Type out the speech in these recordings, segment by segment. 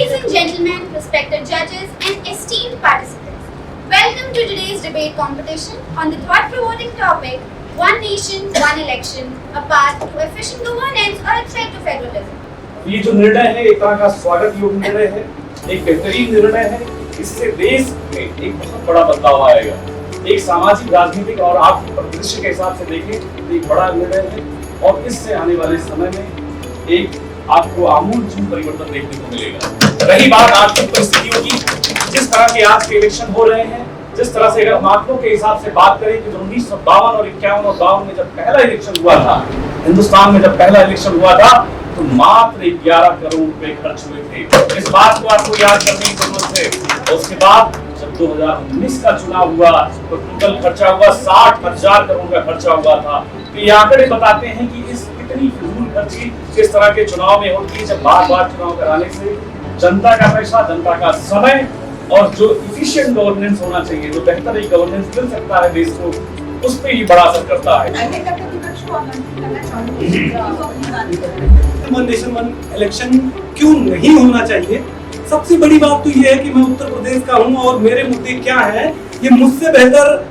Ladies and gentlemen, respected judges and esteemed participants, welcome to today's debate competition on the thought-provoking topic, One Nation, One Election, a path to efficient governance or a threat to federalism. ये जो निर्णय है एक तरह का स्वागत योग्य निर्णय है, एक बेहतरीन निर्णय है। इससे देश में एक बहुत बड़ा बदलाव आएगा। एक सामाजिक, राजनीतिक और आर्थिक परिदृश्य के हिसाब से देखें तो एक बड़ा निर्णय है और इससे आने वाले समय में एक आपको आमूल-चूल परिवर्तन देखने को मिलेगा। रही बात आर्थिक परिस्थितियों की, जिस तरह के आज के इलेक्शन हो रहे हैं, जिस तरह से अगर हम आंकड़ों के हिसाब से बात करें कि 1952 और 51 और 52 में जब पहला इलेक्शन हुआ था, हिंदुस्तान में जब पहला इलेक्शन हुआ था तो मात्र 11 करोड़ रुपए खर्च हुए थे। इस बात को आपको याद करने की जरूरत है। और उसके बाद जब 2019 का चुनाव हुआ तो टोटल खर्चा हुआ 60,000 करोड़ का खर्चा हुआ था। तो ये आंकड़े बताते हैं कि इस इतनी फिजूल खर्ची किस तरह के चुनाव में होती है, जब बार-बार चुनाव कराने से जनता का पैसा, जनता का समय और जो इफिशिएंट गवर्नेंस होना चाहिए, जो बेहतर एक गवर्नेंस मिल सकता है देश को, उस पे ही बड़ा असर करता है। वन नेशन वन इलेक्शन क्यों नहीं होना चाहिए? सबसे बड़ी बात तो ये है कि मैं उत्तर प्रदेश का हूँ और मेरे मुद्दे क्या है ये मुझसे बेहतर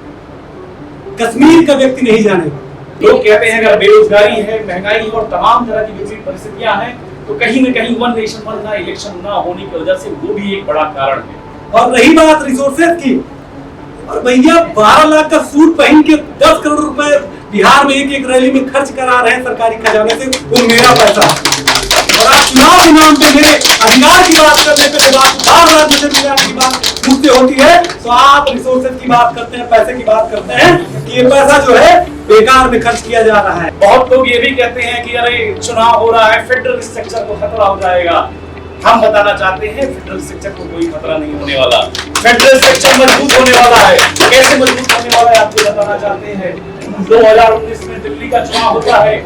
कश्मीर का व्यक्ति नहीं जानेगा। लोग कहते हैं अगर बेरोजगारी है, महंगाई और तमाम तरह की विपरीत परिस्थितियां हैं तो कहीं न कहीं वन नेशन वन इलेक्शन ना होने की वजह से वो भी एक बड़ा कारण है। और रही बात रिसोर्सेज की, और भैया 12 लाख का सूट पहन के 10 करोड़ रुपए बिहार में एक रैली में खर्च करा रहे हैं सरकारी खजाने से, वो मेरा पैसा। और आप चुनाव के नाम पे मेरे अधिकार की बात करने पे जब आप बार-बार की बात मुझसे होती है तो आप रिसोर्सेज की बात करते हैं, पैसे की बात करते हैं कि ये पैसा जो है बेकार में खर्च किया जा रहा है। बहुत लोग ये भी कहते हैं कि अरे चुनाव हो रहा है, फेडरल स्ट्रक्चर को खतरा हो जाएगा। हम बताना चाहते हैं फेडरल स्ट्रक्चर को कोई खतरा नहीं होने वाला। फेडरल स्ट्रक्चर मजबूत होने वाला है। कैसे मजबूत होने वाला है आपको बताना चाहते हैं। 2019 में दिल्ली का चुनाव होता है,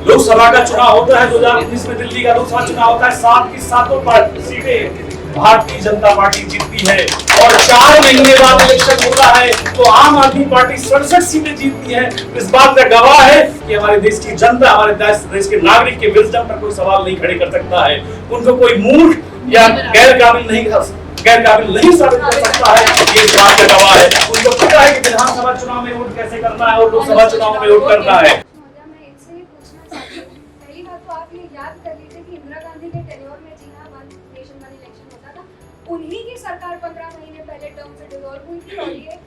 लोकसभा का चुनाव होता है, 2019 में दिल्ली का लोकसभा चुनाव होता है, 7 की 7 सीटें भारतीय जनता पार्टी जीतती है और 4 महीने बाद इलेक्शन होता है तो आम आदमी पार्टी 67 सीटें जीतती है। इस बात का गवाह है कि हमारे देश की जनता, हमारे देश के नागरिक के विजडम पर कोई सवाल नहीं खड़े कर सकता है। उनको कोई मूर्ख या गैर काबिल नहीं साबित कर सकता है। ये इस बात का गवाह है। उनको पता है कि विधानसभा चुनाव में वोट कैसे करना है और लोकसभा चुनाव में वोट करना है। पहली बात तो आप ये याद कर लीजिए कि इंदिरा गांधी के टेन्योर में जी हाँ वन नेशन वन इलेक्शन होता था, उन्हीं की सरकार 15 महीने पहले टर्म से डिसॉल्व हुई थी और ये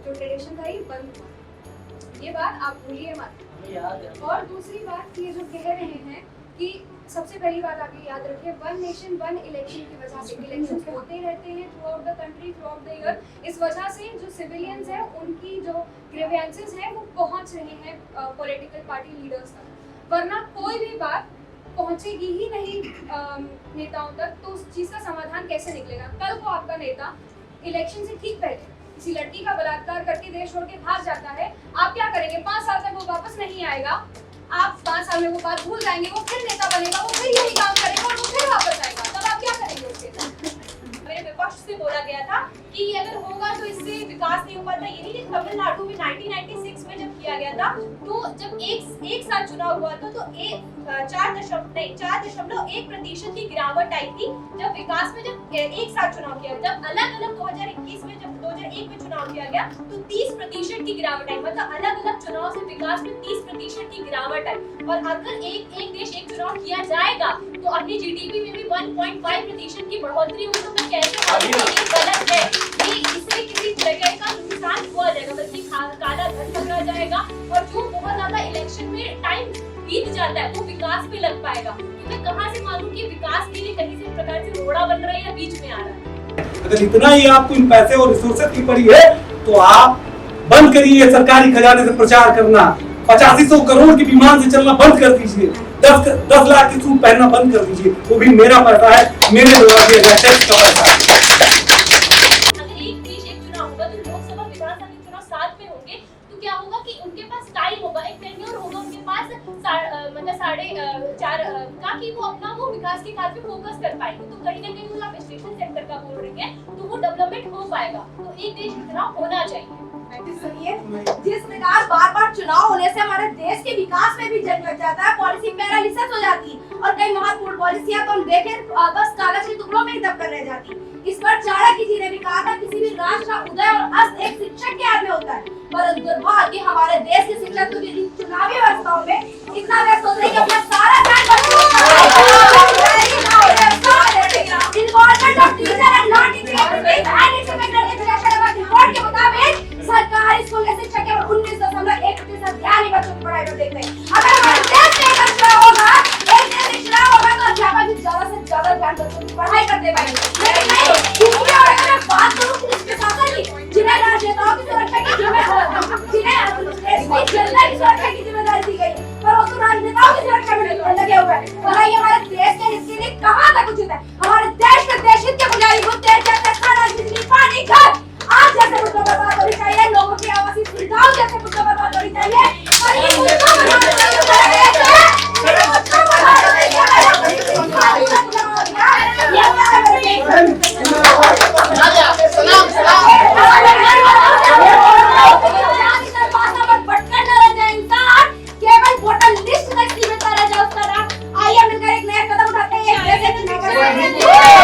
जो ट्रेडिशन था ये बंद हुआ। ये बात आप भूलिए मत। और दूसरी बात ये जो कह रहे हैं कि सबसे पहली बात आप ये याद रखिए, वन नेशन वन इलेक्शन की वजह से इलेक्शन होते रहते हैं through out the country, through out the year. इस वजह से जो सिविलियंस हैं उनकी जो ग्रीवेंसेस हैं वो पहुंच रहे हैं पॉलिटिकल पार्टी लीडर्स तक, वरना कोई भी बात पहुंचेगी ही नहीं नेताओं तक, तो उस चीज का समाधान कैसे निकलेगा? कल को आपका नेता इलेक्शन से ठीक पहले किसी लड़की का बलात्कार करके देश छोड़ के भाग जाता है, आप क्या करेंगे? 5 साल तक वो वापस नहीं आएगा, आप 5 साल में वो बात भूल जाएंगे, वो फिर नेता बनेगा, वो फिर यही काम करेगा और वो फिर वापस आएगा, तब आप क्या करेंगे उसके साथ? मेरे विपक्ष से बोला गया था कि अगर होगा तो इससे विकास नहीं हो पाता। ये नहीं कि तमिलनाडु में 1996 में जब किया गया था तो जब एक साल चुनाव हुआ था तो 4.1% की गिरावट आई थी जब विकास में जब एक साल चुनाव किया। जब अलग-अलग 2021 में जब 2001 में चुनाव किया गया तो 30% की गिरावट आई, मतलब अलग-अलग चुनाव से विकास में 30% की गिरावट आई। और अगर एक देश एक चुनाव किया जाएगा तो अपनी जीडीपी में भी 1.5% की बढ़ोतरी होगी। तो मैं कैसे बोलूं कि ये गलत है, ये इससे किसी जगह का नुकसान हुआ जाएगा, बल्कि काला धन पकड़ा जाएगा और जो बहुत ज्यादा इलेक्शन में टाइम बीत जाता है वो विकास पे लग पाएगा। तो मैं कहां से मालूं कि विकास के लिए कहीं से प्रकार से रोड़ा बन रहा है या बीच में आ रहा है। अगर इतना ही आपको इन पैसे और रिसोर्सेज की पड़ी है तो आप बंद करिए सरकारी खजाने से प्रचार करना, 8500 करोड़ की विमान से चलना बंद कर दीजिए, 10 लाख की सूट पहनना बंद कर दीजिए, वो भी मेरा पैसा है, मेरे द्वारा दिया गया टैक्स का पैसा है। अगर एक देश एक चुनाव होगा तो लोकसभा विधानसभा के चुनाव साथ में होंगे तो क्या होगा कि उनके पास टाइम होगा, एक टेन्योर होगा उनके पास मतलब 4.5 का कि वो अपना वो विकास के कार्य पे फोकस कर पाएंगे। तो कहीं ना कहीं आप स्टेशन सेक्टर का बोल रहे हैं तो वो डेवलपमेंट हो पाएगा। तो एक देश चुनाव होना चाहिए। सुनिए, जिस प्रकार बार-बार चुनाव होने से हमारे देश के विकास में भी जंग लग जाता है, पॉलिसी पैरालिसिस हो जाती है और कई महत्वपूर्ण पॉलिसियां तो हम देखें बस कागज के टुकड़ों में ही रह जाती। इस पर चाणक्य जी ने भी कहा था किसी भी राष्ट्र का उदय और अस्त एक शिक्षक के हाथ में होता है, पर दुर्भाग्य हमारे देश के शिक्षक तो इन चुनावी व्यवस्थाओं में इतना व्यस्त होते हैं कि अपना सारा ध्यान के मुताबिक सरकारी स्कूल के शिक्षक केवल 19.1% ध्यान ही बच्चों की पढ़ाई पर देते हैं। अगर हमारे देश में एक चुनाव होगा, एक देश में चुनाव होगा तो अध्यापक भी ज्यादा से ज्यादा ध्यान बच्चों की पढ़ाई पर दे पाएंगे। लेकिन नहीं, दूसरी ओर अगर मैं बात करूं पुलिस प्रशासन की, जिन्हें राजनेताओं की सुरक्षा की जिम्मेदारी दी गई, पर वो तो राजनेताओं की सुरक्षा में लगे हुए हैं। पढ़ाई हमारे देश के हित के लिए कहां तक उचित है? हमारे देश में देशहित के बुनियादी मुद्दे जैसे खाना, बिजली, पानी, घर आज जैसे मुद्दों पर बात होनी चाहिए, लोगों की आवासीय सुविधाओं जैसे मुद्दों पर बात होनी चाहिए। और ये मुद्दों पर बात केवल वोटर लिस्ट तक सीमित रह जाए उसका नाम। आइए मिलकर एक नया कदम उठाते हैं।